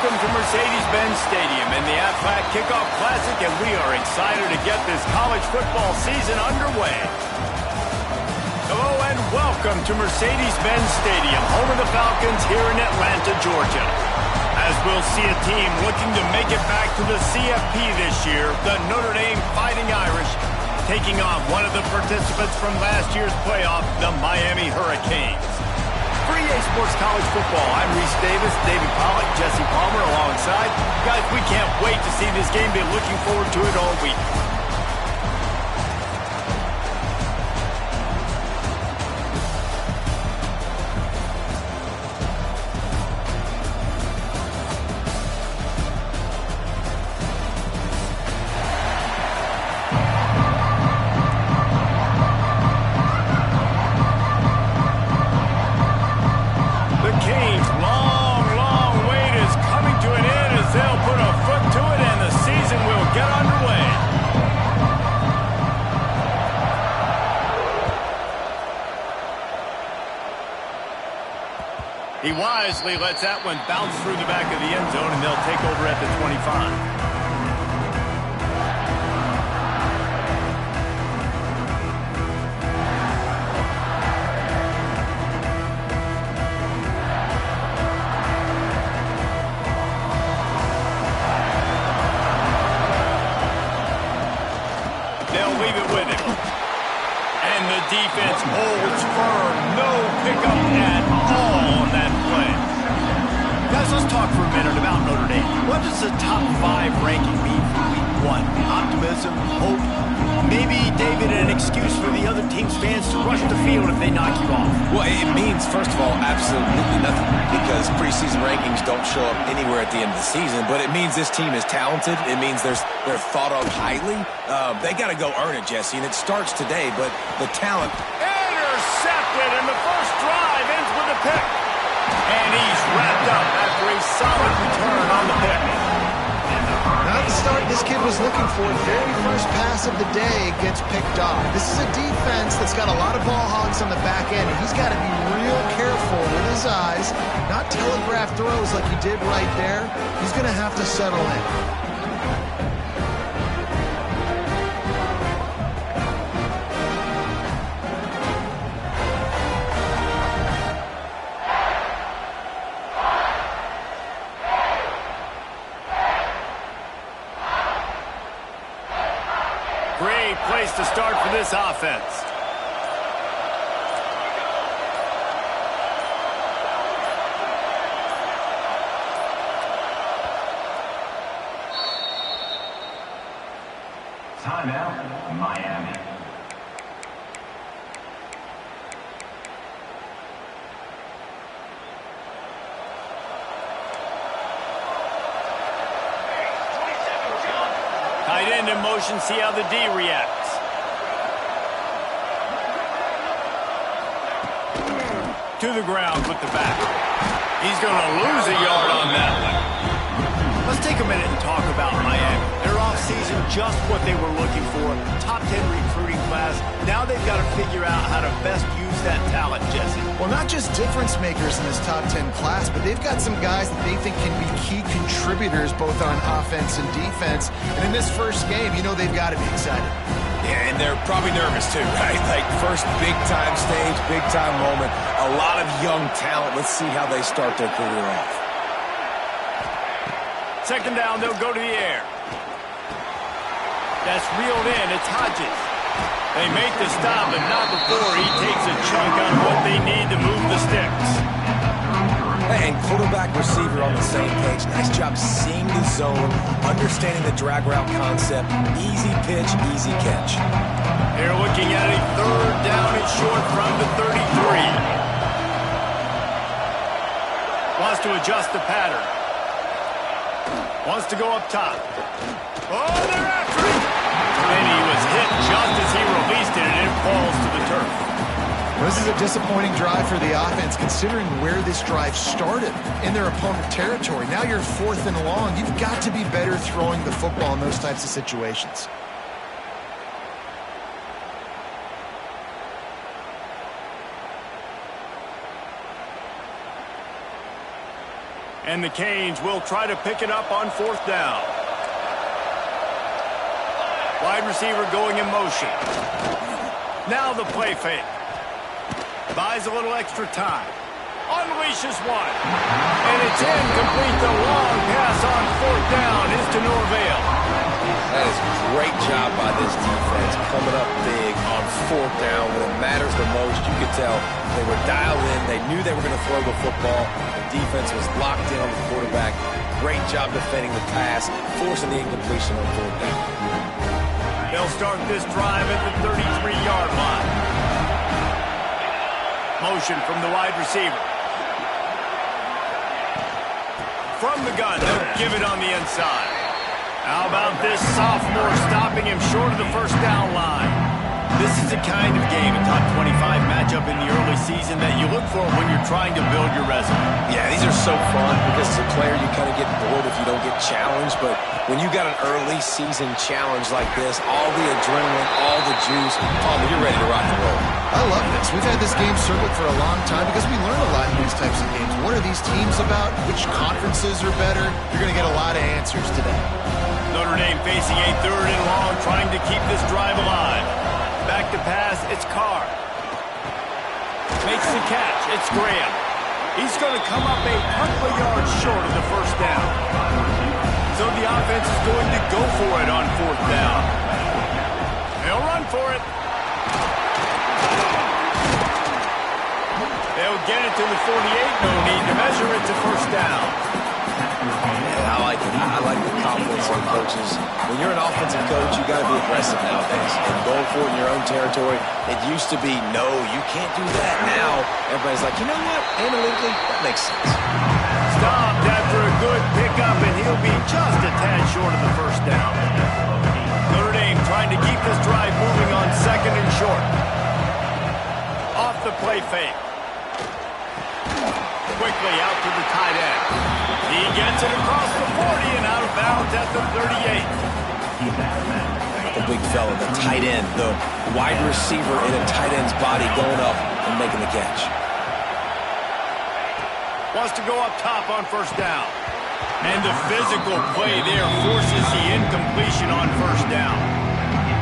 welcome to Mercedes-Benz Stadium in the Aflac Kickoff Classic, and we are excited to get this college football season underway. Hello and welcome to Mercedes-Benz Stadium, home of the Falcons here in Atlanta, Georgia. As we'll see a team looking to make it back to the CFB this year, the Notre Dame Fighting Irish, taking on one of the participants from last year's playoff, the Miami Hurricanes. For EA Sports College Football, I'm Reese Davis, David Pollack, Jesse Palmer alongside. Guys, we can't wait to see this game. Been looking forward to it all week. He wisely lets that one bounce through the back of the end zone, and they'll take over at the 25. They'll leave it with him. And the defense holds firm. No pickup at all on that play. Guys, let's talk for a minute about Notre Dame. What does the top 5 ranking mean for week 1? Optimism, hope, maybe, David, an excuse for the other team's fans to rush the field if they knock you off? Well, it means, first of all, absolutely nothing, because preseason rankings don't show up anywhere at the end of the season, but it means this team is talented. It means they're thought of highly. They got to go earn it, Jesse, and it starts today, but the talent... Intercepted, and the first drive ends with a pick. And he's wrapped up after a solid return on the pick. Not the start this kid was looking for. Very first pass of the day gets picked off. This is a defense that's got a lot of ball hogs on the back end, and he's got to be real careful with his eyes, not telegraph throws like he did right there. He's going to have to settle in. Great place to start for this offense. Timeout, Miami. Tight end in motion, see how the D reacts. To the ground with the back. He's going to lose a yard on that one. Let's take a minute and talk about Miami. Their offseason, just what they were looking for. Top 10 recruiting class. Now they've got to figure out how to best use that talent, Jesse. Well, not just difference makers in this top 10 class, but they've got some guys that they think can be key contributors both on offense and defense. And in this first game, you know they've got to be excited. Yeah, and they're probably nervous too, right? Like, first big-time stage, big-time moment. A lot of young talent. Let's see how they start their career off. Second down, they'll go to the air. That's reeled in. It's Hodges. They make the stop, but not before he takes a chunk on what they need to move the sticks. And quarterback receiver on the same page. Nice job seeing the zone, understanding the drag route concept. Easy pitch, easy catch. They're looking at a third down and short from the 33. Wants to adjust the pattern. Wants to go up top. Oh, they're after him! And he was hit just as he released it, and it falls to the turf. This is a disappointing drive for the offense, considering where this drive started in their opponent territory. Now you're 4th and long. You've got to be better throwing the football in those types of situations. And the Canes will try to pick it up on 4th down. Wide receiver going in motion. Now the play fake. Buys a little extra time. Unleashes one. And it's incomplete. The long pass on 4th down is to no avail. That is a great job by this defense, coming up big on 4th down when it matters the most. You could tell they were dialed in. They knew they were going to throw the football. The defense was locked in on the quarterback. Great job defending the pass, forcing the incompletion on 4th down. They'll start this drive at the 33-yard line. Motion from the wide receiver. From the gun, they'll give it on the inside. How about this sophomore stopping him short of the 1st down line? This is the kind of game, a top 25 matchup in the early season that you look for when you're trying to build your resume. Yeah, these are so fun because as a player you kind of get bored if you don't get challenged, but when you got an early season challenge like this, all the adrenaline, all the juice, you're ready to rock and roll. I love this. We've had this game circled for a long time because we learn a lot in these types of games. What are these teams about? Which conferences are better? You're going to get a lot of answers today. Notre Dame facing a 3rd and long, trying to keep this drive alive. Back to pass, it's Carr. Makes the catch, it's Graham. He's going to come up a couple of yards short of the 1st down. So the offense is going to go for it on 4th down. They'll run for it. They'll get it to the 48. No need to measure it to 1st down. Yeah, I like it. I like the confidence in coaches. When you're an offensive coach, you got to be aggressive nowadays. And going for it in your own territory, it used to be, no, you can't do that. Now, everybody's like, you know what? Analytically, that makes sense. Stopped after a good pickup, and he'll be just a tad short of the 1st down. Notre Dame trying to keep this drive moving on 2nd and short. Off the play fake. Quickly out to the tight end. He gets it across the 40 and out of bounds at the 38. The big fella, the tight end, the wide receiver in a tight end's body going up and making the catch. Wants to go up top on 1st down. And the physical play there forces the incompletion on 1st down.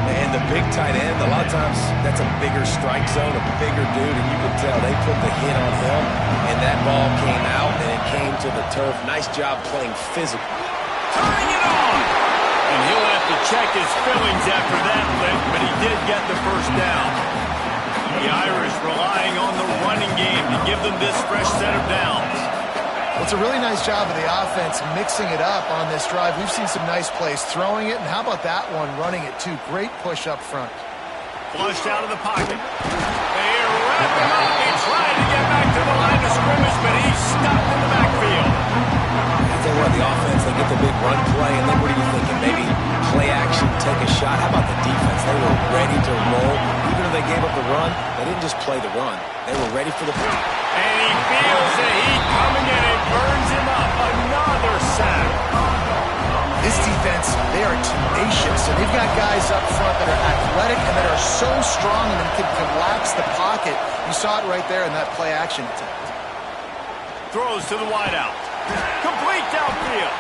And the big tight end, a lot of times that's a bigger strike zone, a bigger dude, and you can tell they put the hit on him, and that ball came out, and it came to the turf. Nice job playing physical. Turning it on! And he'll have to check his feelings after that lift, but he did get the 1st down. The Irish relying on the running game to give them this fresh set of downs. It's a really nice job of the offense mixing it up on this drive. We've seen some nice plays throwing it, and how about that one running it too? Great push up front. Flushed out of the pocket. They wrap him up. He tried to get back to the line of scrimmage, but he's stopped in the backfield. I tell you what, the offense, they get the big run play, and then what are you thinking? Maybe play action, take a shot. How about the defense? They were ready to roll. Even if they gave up the run, they didn't just play the run. They were ready for the play. And he feels the heat coming in. It burns him up. Another sack. This defense, they are tenacious, and they've got guys up front that are athletic and that are so strong and can collapse the pocket. You saw it right there in that play action attempt. Throws to the wideout. Complete downfield.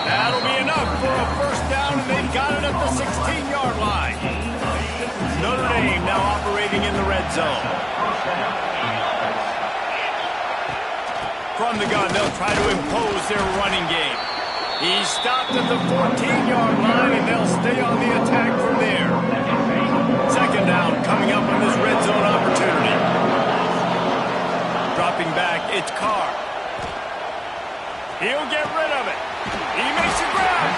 That'll be enough for a 1st down, and they've got it at the 16-yard line. Notre Dame now operating in the red zone. From the gun, they'll try to impose their running game. He's stopped at the 14-yard line, and they'll stay on the attack from there. 2nd down coming up on this red zone opportunity. Dropping back, it's Carr. He'll get rid of it. He makes a grab.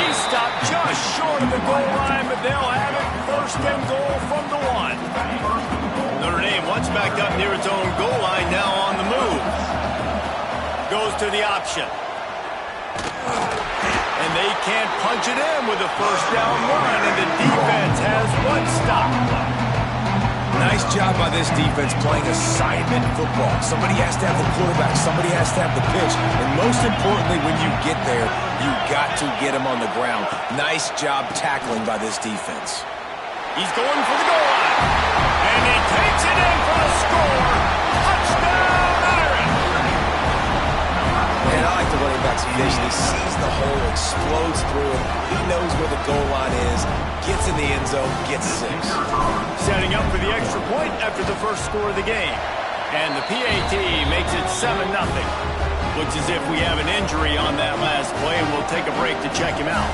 He's stopped just short of the goal line, but they'll have it 1st and goal from the 1. Notre Dame once backed up near its own goal line, now on the move. Goes to the option. And they can't punch it in with a 1st down run, and the defense has one stop. Nice job by this defense playing assignment football. Somebody has to have the quarterback. Somebody has to have the pitch. And most importantly, when you get there, you got to get him on the ground. Nice job tackling by this defense. He's going for the goal line. And he takes it in for the score. Touchdown, Irish! And quarterback's vision. He sees the hole, explodes through it. He knows where the goal line is, gets in the end zone, gets 6. Setting up for the extra point after the first score of the game. And the PAT makes it 7-0. Looks as if we have an injury on that last play, and we'll take a break to check him out.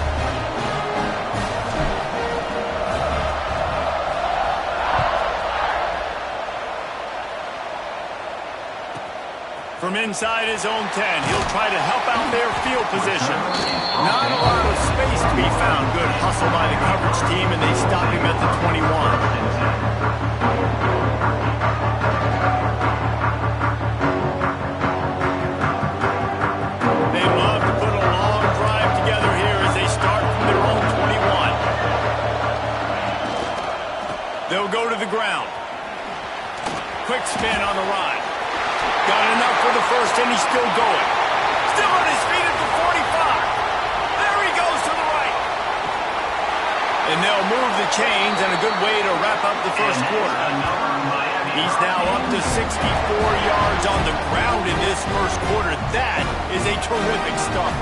From inside his own 10, he'll try to help out their field position. Not a lot of space to be found. Good hustle by the coverage team, and they stop him at the 21. They love to put a long drive together here as they start from their own 21. They'll go to the ground. Quick spin on the ride. Got enough for the first, and he's still going. Still on his feet at the 45. There he goes to the right. And they'll move the chains, and a good way to wrap up the first quarter. He's now up to 64 yards on the ground in this first quarter. That is a terrific start.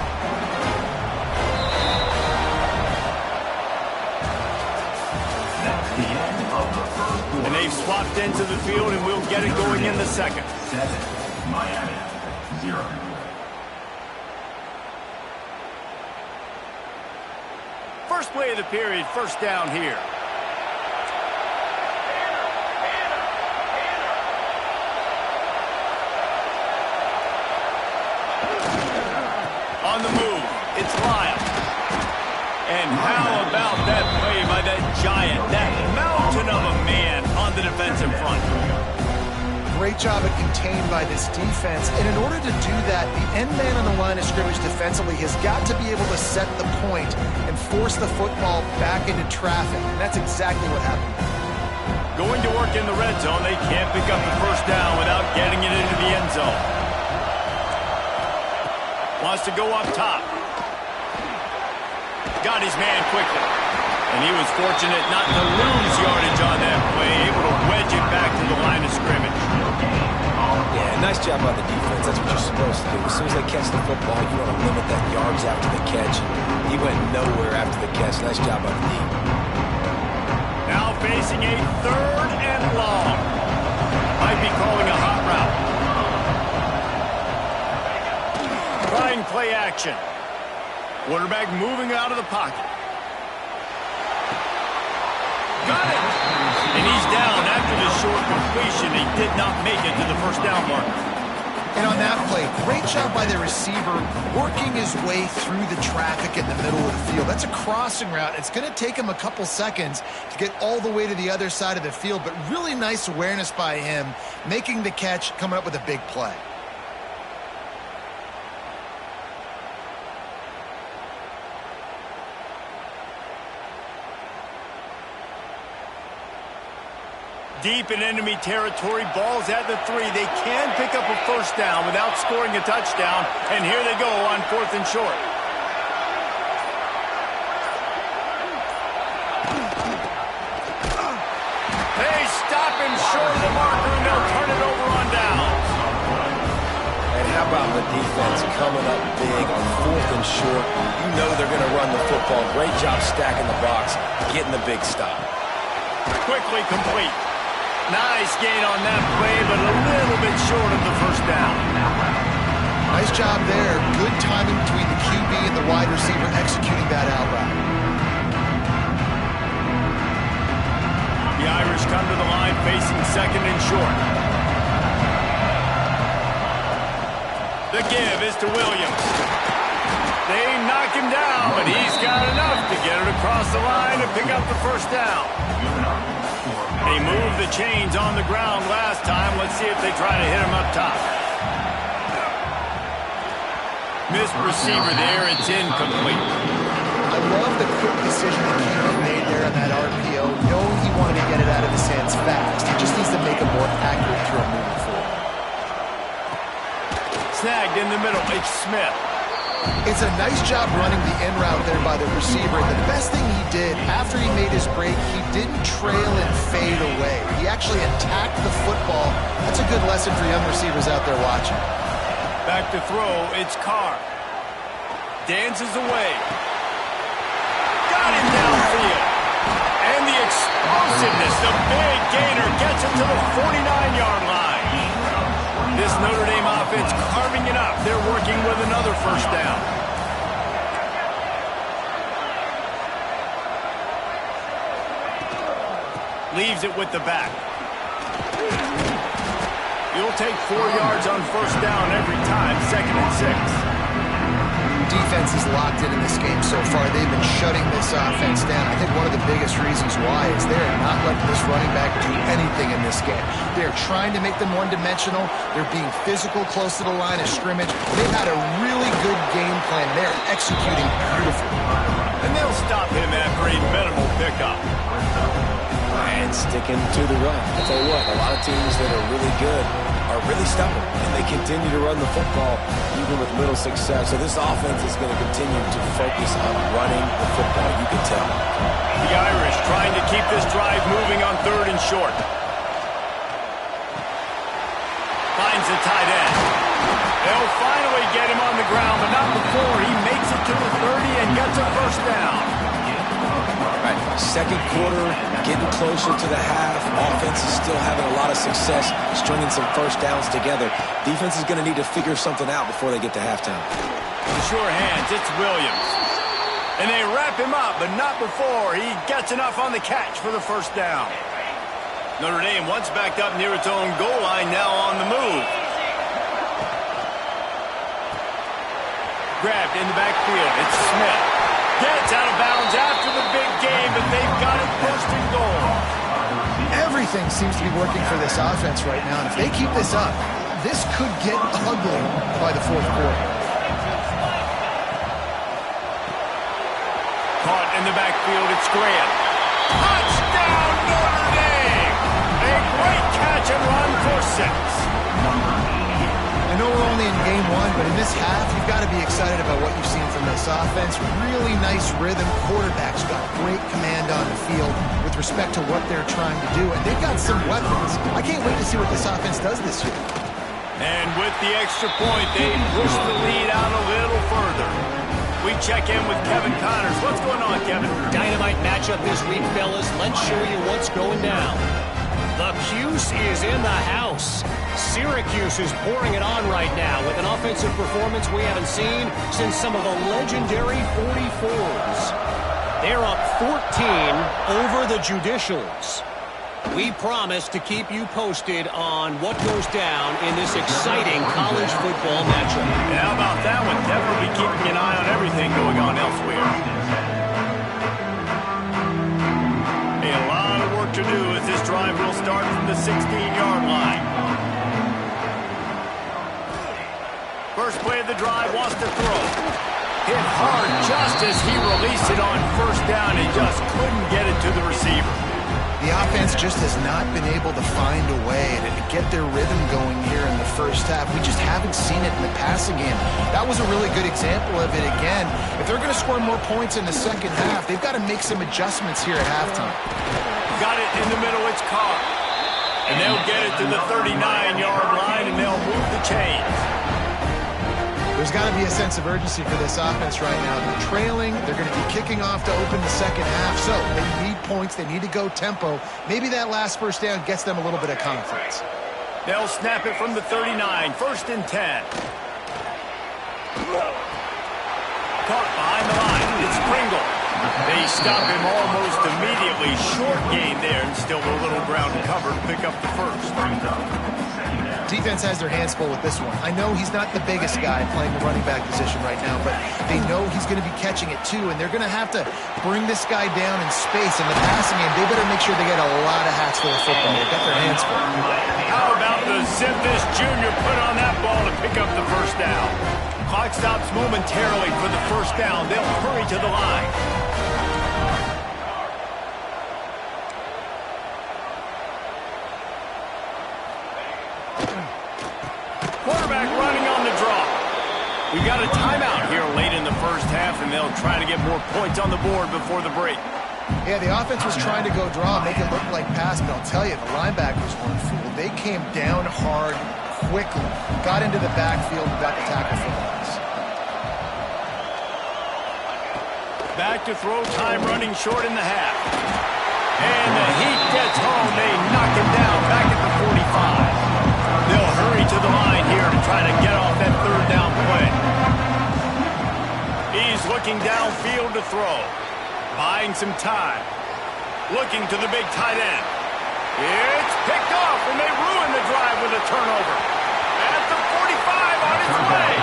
That's the end of the first quarter. And they've swapped into the field, and we'll get it going in the second. 7, Miami 0. First play of the period, first down here. On the move, it's Lyle. And how about that play by that giant, that mountain of a man on the defensive front? Great job at contained by this defense. And in order to do that, the end man on the line of scrimmage defensively has got to be able to set the point and force the football back into traffic. And that's exactly what happened. Going to work in the red zone, they can't pick up the first down without getting it into the end zone. Wants to go up top. Got his man quickly. And he was fortunate not to lose yardage on that play, able to wedge it back to the line of scrimmage. Yeah, nice job by the defense. That's what you're supposed to do. As soon as they catch the football, you want to limit that yards after the catch. He went nowhere after the catch. Nice job by the D. Now facing a 3rd and long. Might be calling a hot route. Trying play action. Quarterback moving out of the pocket. Got it! And he's down after the short completion. He did not make it to the first down mark. And on that play, great job by the receiver working his way through the traffic in the middle of the field. That's a crossing route. It's going to take him a couple seconds to get all the way to the other side of the field, but really nice awareness by him, making the catch, coming up with a big play. Deep in enemy territory, ball's at the 3. They can pick up a first down without scoring a touchdown, and here they go on 4th and short. They stop him short of the marker, and they'll turn it over on downs. And how about the defense coming up big on 4th and short? You know they're going to run the football. Great job stacking the box, getting the big stop. Quickly complete. Nice gain on that play, but a little bit short of the first down. Nice job there. Good timing between the QB and the wide receiver executing that out route. The Irish come to the line facing 2nd and short. The give is to Williams. They knock him down, but he's got enough to get it across the line and pick up the first down. They moved the chains on the ground last time. Let's see if they try to hit him up top. Missed receiver there. It's incomplete. I love the quick decision that QB made there on that RPO, knowing he wanted to get it out of his hands fast. He just needs to make a more accurate throw moving forward. Snagged in the middle. It's Smith. It's a nice job running the in route there by the receiver. And the best thing he did after he made his break, he didn't trail and fade away. He actually attacked the football. That's a good lesson for young receivers out there watching. Back to throw, it's Carr. dances away. Got him downfield. And the explosiveness, the big gainer gets him to the 49-yard line. This Notre Dame offense carving it up. They're working with another first down. Leaves it with the back. You'll take 4 yards on first down every time, 2nd and 6. Defense is locked in this game so far. They've been shutting this offense down. I think one of the biggest reasons why is they're not letting this running back do anything in this game. They're trying to make them one-dimensional. They're being physical close to the line of scrimmage. They've had a really good game plan. They're executing beautifully. And they'll stop him after a minimal pickup. And sticking to the run. I'll tell you what, a lot of teams that are really good are really stubborn, and they continue to run the football even with little success. So this offense is going to continue to focus on running the football, you can tell. The Irish trying to keep this drive moving on 3rd and short. Finds the tight end. They'll finally get him on the ground, but not before he makes it to the 30 and gets a first down. Right. 2nd quarter, getting closer to the half. Offense is still having a lot of success stringing some first downs together. Defense is going to need to figure something out before they get to halftime. The sure hands, it's Williams. And they wrap him up, but not before he gets enough on the catch for the first down. Notre Dame once backed up near its own goal line, now on the move. Grabbed in the backfield, it's Smith. Gets out of bounds after the big game, but they've got it first and goal. Everything seems to be working for this offense right now, and if they keep this up, this could get ugly by the 4th quarter. Caught in the backfield, it's Graham. Touchdown, Notre Dame! A great catch and run for 6. I know we're only in game 1, but in this half, you've got to be excited about what you've seen from this offense. Really nice rhythm. Quarterback's got great command on the field with respect to what they're trying to do, and they've got some weapons. I can't wait to see what this offense does this year. And with the extra point, they push the lead out a little further. We check in with Kevin Connors. What's going on, Kevin? Dynamite matchup this week, fellas. Let's show you what's going down. The Cuse is in the house. Syracuse is pouring it on right now with an offensive performance we haven't seen since some of the legendary 44s. They're up 14 over the Judicials. We promise to keep you posted on what goes down in this exciting college football matchup. And how about that one? Definitely keeping an eye on everything going on elsewhere. A lot of work to do as this drive will start from the 16-yard line. First play of the drive, wants to throw. Hit hard just as he released it on first down and just couldn't get it to the receiver. The offense just has not been able to find a way to get their rhythm going here in the first half. We just haven't seen it in the passing game. That was a really good example of it again. If they're going to score more points in the second half, they've got to make some adjustments here at halftime. Got it in the middle, it's Carr. And they'll get it to the 39-yard line, and they'll move the chains. There's got to be a sense of urgency for this offense right now. They're trailing. They're going to be kicking off to open the second half. So they need points. They need to go tempo. Maybe that last first down gets them a little bit of confidence. They'll snap it from the 39. 1st and 10. Caught behind the line. It's Pringle. They stop him almost immediately. Short gain there, and still a little ground covered. Pick up the first. Defense has their hands full with this one. I know he's not the biggest guy playing the running back position right now, but they know he's going to be catching it too, and they're going to have to bring this guy down in space. In the passing game, they better make sure they get a lot of hats to the football. They've got their hands full. How about the zip this junior put on that ball to pick up the first down? Clock stops momentarily for the first down. They'll hurry to the line. Quarterback running on the draw. We've got a timeout here late in the first half, and they'll try to get more points on the board before the break. Yeah, the offense was trying to go draw, make it look like pass, but I'll tell you, the linebackers weren't fooled. They came down hard quickly, got into the backfield, and got the tackle for loss. Back to throw, time running short in the half. And the Heat gets home. They knock him down back at the 45. They'll hurry to the line here to try to get off that third down play. He's looking downfield to throw. Buying some time. Looking to the big tight end. It's picked off, and they ruin the drive with a turnover. At the 45 on its way.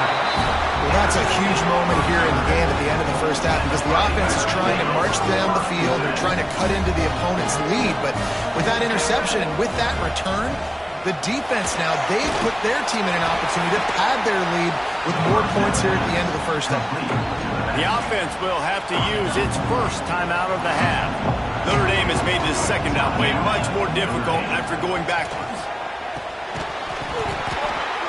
Well, that's a huge moment here in the game at the end of the first half because the offense is trying to march down the field. They're trying to cut into the opponent's lead. But with that interception and with that return, the defense now, they've put their team in an opportunity to pad their lead with more points here at the end of the first half. The offense will have to use its first time out of the half. Notre Dame has made this second down play much more difficult after going backwards.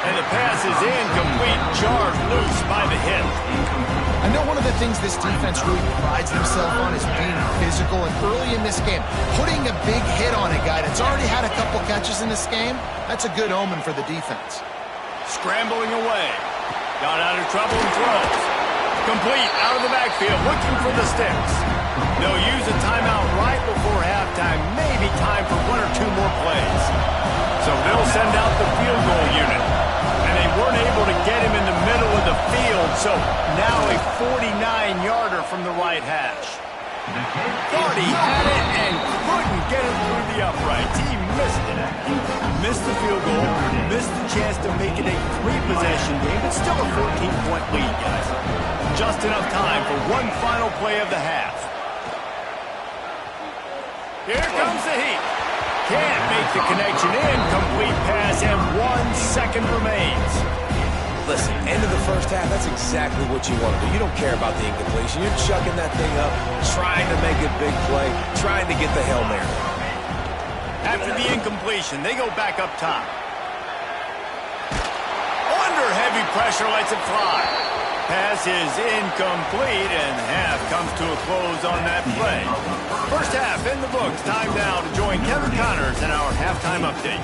And the pass is incomplete, jarred loose by the hit. I know one of the things this defense really prides themselves on is being physical, and early in this game, putting a big hit on a guy that's already had a couple catches in this game, that's a good omen for the defense. Scrambling away. Got out of trouble and throws. Complete out of the backfield, looking for the sticks. They'll use a timeout right before halftime, maybe time for one or two more plays. So they'll send out the field goal unit. And they weren't able to get him in the middle of the field, so now a 49-yarder from the right hash. Thought he had it and couldn't get it through the uprights. He missed it. Missed the field goal, missed the chance to make it a three-possession game, but still a 14-point lead, guys. Just enough time for one final play of the half. Here comes the Heat. Can't make the connection. Incomplete pass, and 1 second remains. Listen, end of the first half, that's exactly what you want to do. You don't care about the incompletion. You're chucking that thing up, trying to make a big play, trying to get the Hail Mary. After the incompletion, they go back up top. Under heavy pressure, lets it fly. Pass is incomplete, and half comes to a close on that play. First half in the books. Time now to join Kevin Connors in our halftime update.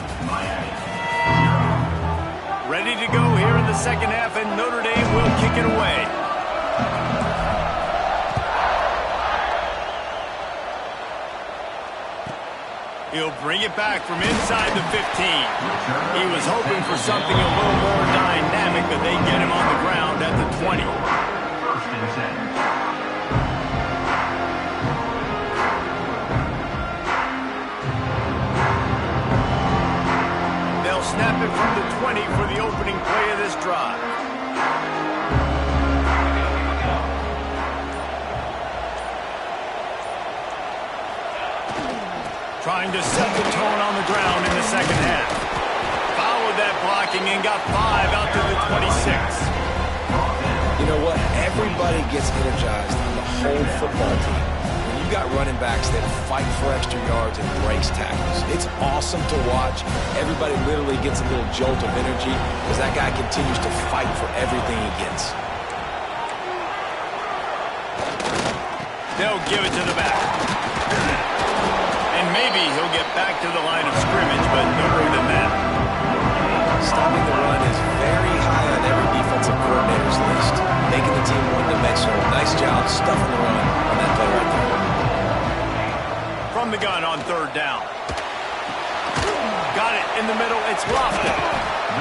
Ready to go here in the second half, and Notre Dame will kick it away. He'll bring it back from inside the 15. He was hoping for something a little more dynamic, but they get him on the ground at the 20. They'll snap it from the 20 for the opening play of this drive. Trying to set the tone on the ground in the second half. Followed that blocking and got 5 out to the 26. You know what? Everybody gets energized on the whole football team. When you got running backs that fight for extra yards and breaks tackles, it's awesome to watch. Everybody literally gets a little jolt of energy as that guy continues to fight for everything he gets. They'll give it to the back. And maybe he'll get back to the line of scrimmage, but no more than that. Stopping the run is very high on every defensive coordinator's list. Making the team one-dimensional. Nice job stuffing the run on that play right there. From the gun on third down. Got it in the middle. It's lofted.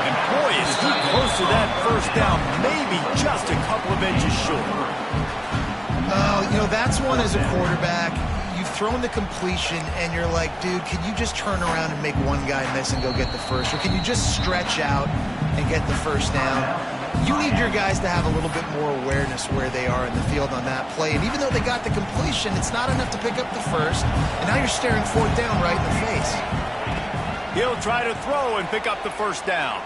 And boy, is he close to that first down. Maybe just a couple of inches short. Oh, you know, that's one as a quarterback. You've thrown the completion, and you're like, dude, can you just turn around and make one guy miss and go get the first? Or can you just stretch out and get the first down? You need your guys to have a little bit more awareness where they are in the field on that play. And even though they got the completion, it's not enough to pick up the first. And now you're staring fourth down right in the face. He'll try to throw and pick up the first down.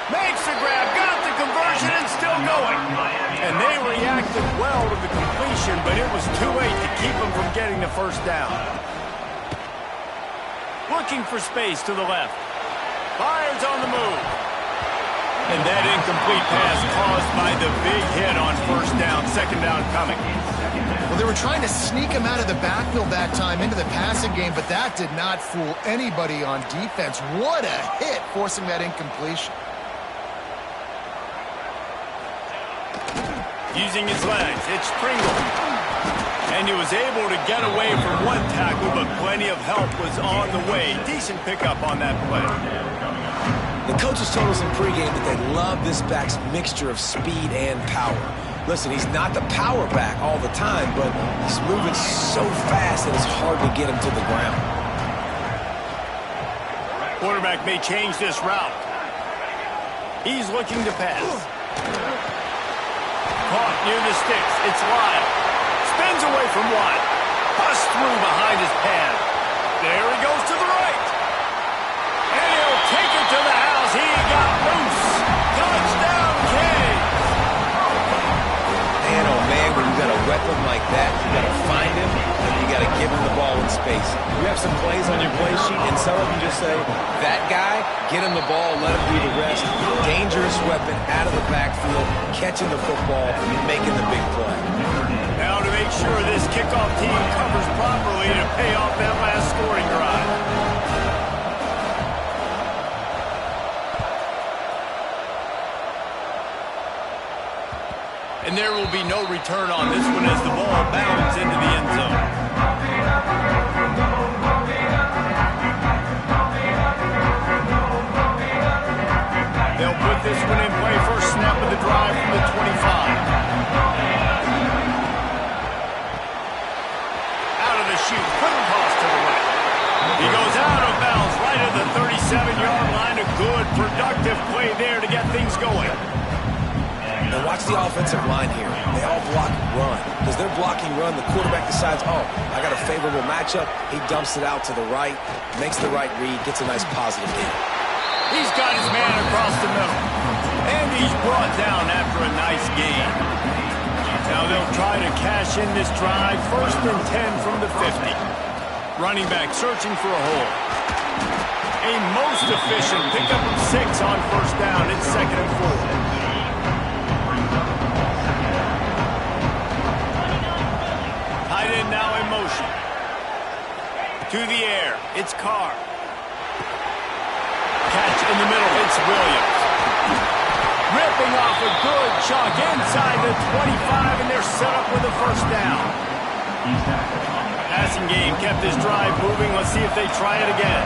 Makes the grab, got the conversion, and still going. And they reacted well to the completion, but it was too late to keep them from getting the first down. Looking for space to the left. Fires on the move. And that incomplete pass caused by the big hit on first down, second down coming. Well, they were trying to sneak him out of the backfield that time into the passing game, but that did not fool anybody on defense. What a hit, forcing that incompletion. Using his legs, it's Pringle. And he was able to get away from one tackle, but plenty of help was on the way. Decent pickup on that play. The coaches told us in pregame that they love this back's mixture of speed and power. Listen, he's not the power back all the time, but he's moving so fast that it's hard to get him to the ground. Quarterback may change this route. He's looking to pass. Caught near the sticks. It's Lyle. Spins away from Watt. Bust through behind his pad. There he goes to the right. And he'll take it to the house. He got loose. Touchdown, Canes. Man, oh man, when you got a weapon like that, you got to find him, and you got to give him the ball in space. You have some plays on your play sheet, and some of them just say, that guy, get him the ball, let him do the rest. Dangerous weapon out of the backfield, catching the football, making the big play. Now to make sure this kickoff team covers properly to pay off that last scoring drive. And there will be no return on this one as the ball bounds into the end zone. They'll put this one in play. First snap of the drive from the 25. Out of the chute. Quick toss to the right. He goes out of bounds right at the 37-yard line. A good, productive play there to get things going. And watch the offensive line here. They all block run. Because they're blocking run, the quarterback decides, oh, I got a favorable matchup. He dumps it out to the right, makes the right read, gets a nice positive gain. He's got his man across the middle. And he's brought down after a nice gain. Now they'll try to cash in this drive. First and 10 from the 50. Running back searching for a hole. A most efficient pickup of 6 on first down. It's 2nd and 4. Tight end now in motion. To the air. It's Carr. Catch in the middle. It's Williams. Ripping off a good chunk inside the 25, and they're set up with a first down. Passing game kept this drive moving. Let's see if they try it again.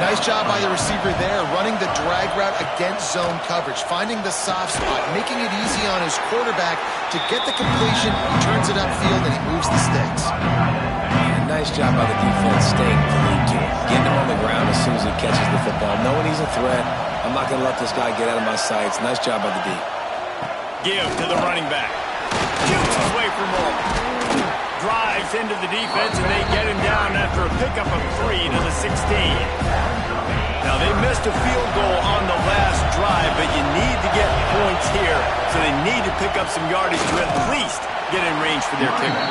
Nice job by the receiver there, running the drag route against zone coverage, finding the soft spot, making it easy on his quarterback to get the completion. He turns it upfield, and he moves the sticks. And nice job by the defense staying glued to him, getting him on the ground as soon as he catches the football, knowing he's a threat. I'm not going to let this guy get out of my sights. Nice job by the D. Give to the running back. Shoots his way for more. Drives into the defense, and they get him down after a pickup of 3 to the 16. Now, they missed a field goal on the last drive, but you need to get points here, so they need to pick up some yardage to at least get in range for their kicker.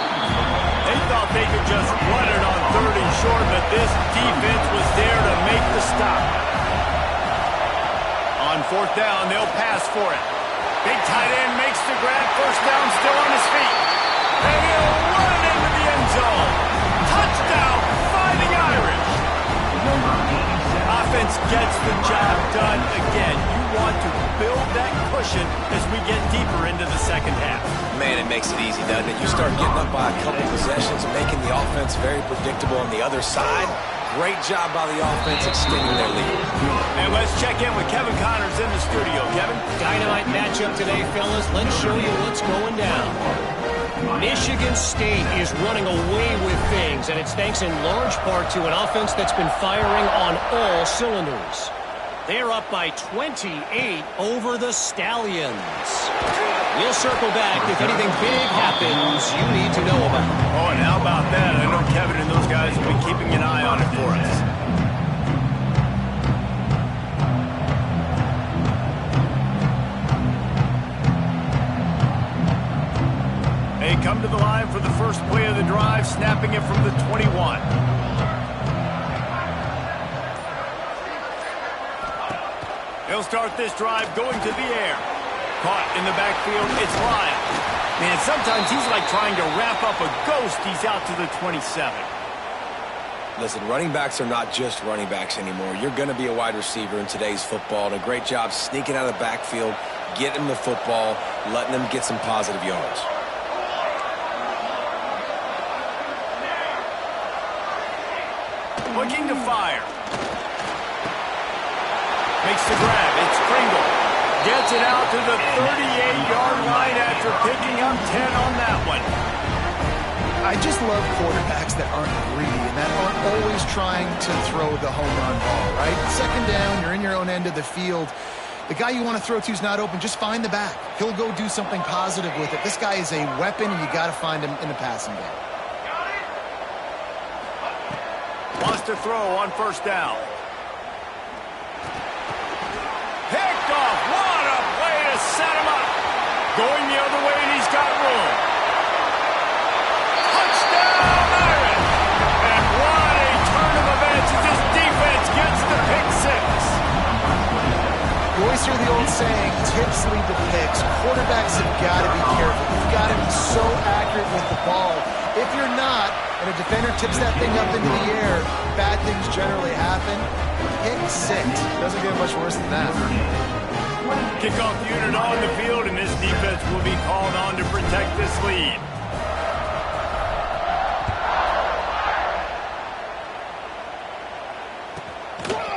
They thought they could just run it on 3rd and short, but this defense was there to make the stop. On 4th down, they'll pass for it. Big tight end makes the grab. First down, still on his feet. And he'll run it into the end zone. Touchdown, Fighting Irish. Offense gets the job done again. You want to build that cushion as we get deeper into the second half. Man, it makes it easy, doesn't it? You start getting up by a couple possessions, making the offense very predictable on the other side. Great job by the offense extending their lead. And let's check in with Kevin Connors in the studio. Kevin? Dynamite matchup today, fellas. Let's show you what's going down. Michigan State is running away with things, and it's thanks in large part to an offense that's been firing on all cylinders. They're up by 28 over the Stallions. We'll circle back if anything big happens you need to know about. Oh, and how about that? I know Kevin and those guys will be keeping an eye on it for us. They come to the line for the first play of the drive, snapping it from the 21. They'll start this drive going to the air. Caught in the backfield, it's Lyle. Man, sometimes he's like trying to wrap up a ghost. He's out to the 27. Listen, running backs are not just running backs anymore. You're going to be a wide receiver in today's football. And a great job sneaking out of the backfield, getting the football, letting them get some positive yards. Looking to fire. Makes the grab. It's Pringle. Gets it out to the 38-yard line after picking up 10 on that one. I just love quarterbacks that aren't greedy and that aren't always trying to throw the home run ball, right? Second down, you're in your own end of the field. The guy you want to throw to is not open. Just find the back. He'll go do something positive with it. This guy is a weapon, and you got to find him in the passing game. Wants to throw on first down. Picked off. What a play to set him up. Going the other way, and he's got room. Touchdown, Iron. And what a turn of events as this defense gets the pick six. You always hear the old saying, tips lead to picks. Quarterbacks have got to be careful. You've got to be so accurate with the ball. If you're not, and a defender tips that thing up into the air, bad things generally happen. Pick six. Doesn't get much worse than that. Kickoff unit on the field, and this defense will be called on to protect this lead.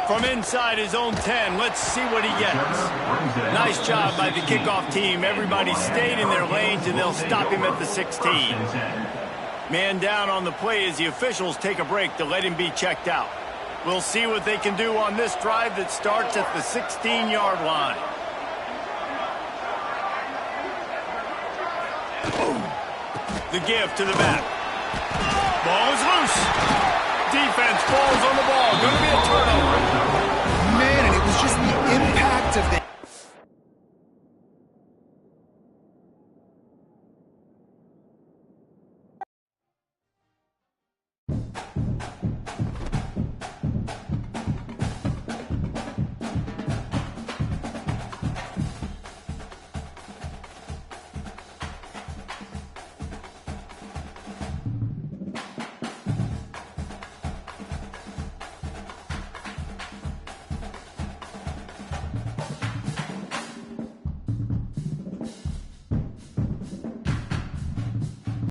From inside his own 10, let's see what he gets. Nice job by the kickoff team. Everybody stayed in their lanes, and they'll stop him at the 16. Man down on the play as the officials take a break to let him be checked out. We'll see what they can do on this drive that starts at the 16-yard line. The give to the back. Ball is loose. Defense falls on the ball